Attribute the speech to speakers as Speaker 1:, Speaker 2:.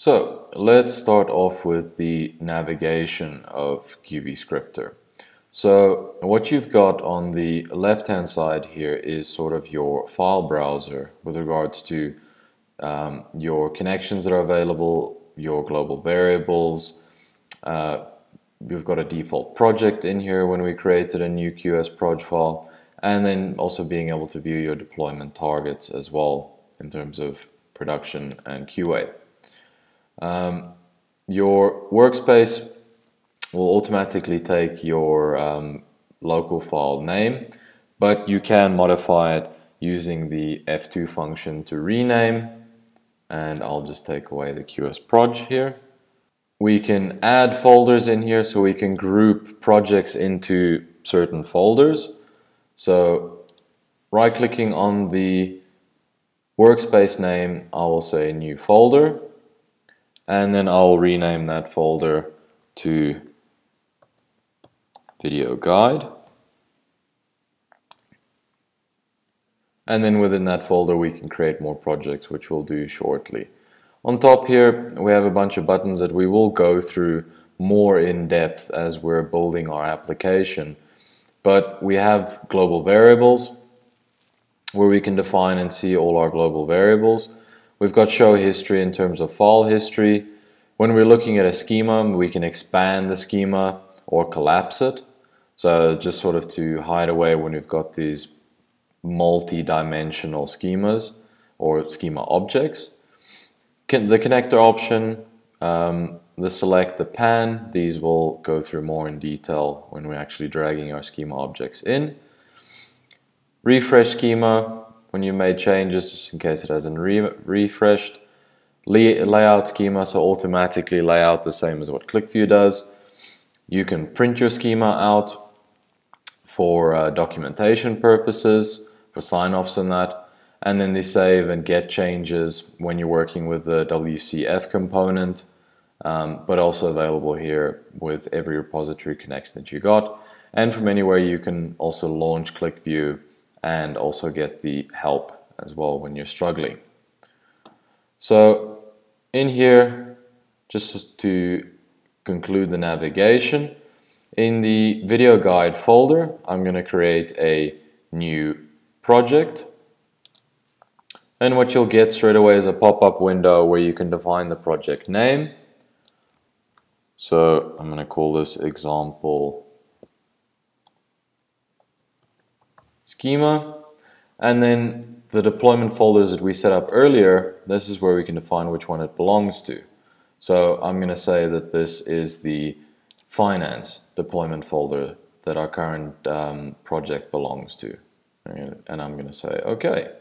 Speaker 1: So let's start off with the navigation of QVScriptor. So what you've got on the left-hand side here is sort of your file browser with regards to your connections that are available, your global variables. We've got a default project in here when we created a new QSproj file, and then also being able to view your deployment targets as well in terms of production and QA. Your workspace will automatically take your local file name, but you can modify it using the F2 function to rename, and I'll just take away the QSproj here. We can add folders in here, so we can group projects into certain folders. So right clicking on the workspace name, I will say new folder, and then I'll rename that folder to video guide. And then within that folder we can create more projects, which we'll do shortly. On top here we have a bunch of buttons that we will go through more in depth as we're building our application. But we have global variables where we can define and see all our global variables. We've got show history in terms of file history. When we're looking at a schema, we can expand the schema or collapse it. So just sort of to hide away when we've got these multi-dimensional schemas or schema objects. The connector option, the select, the pan, these will go through more in detail when we're actually dragging our schema objects in. Refresh schema, when you made changes, just in case it hasn't refreshed. Layout schema, so automatically lay out the same as what QlikView does. You can print your schema out for documentation purposes, for sign-offs and that. And then the save and get changes when you're working with the WCF component, but also available here with every repository connection that you got. And from anywhere you can also launch QlikView and also get the help as well when you're struggling. So in here, just to conclude the navigation, in the video guide folder, I'm going to create a new project. And what you'll get straight away is a pop-up window where you can define the project name. So I'm going to call this example schema. And then the deployment folders that we set up earlier, this is where we can define which one it belongs to. So I'm going to say that this is the finance deployment folder that our current project belongs to. And I'm going to say OK.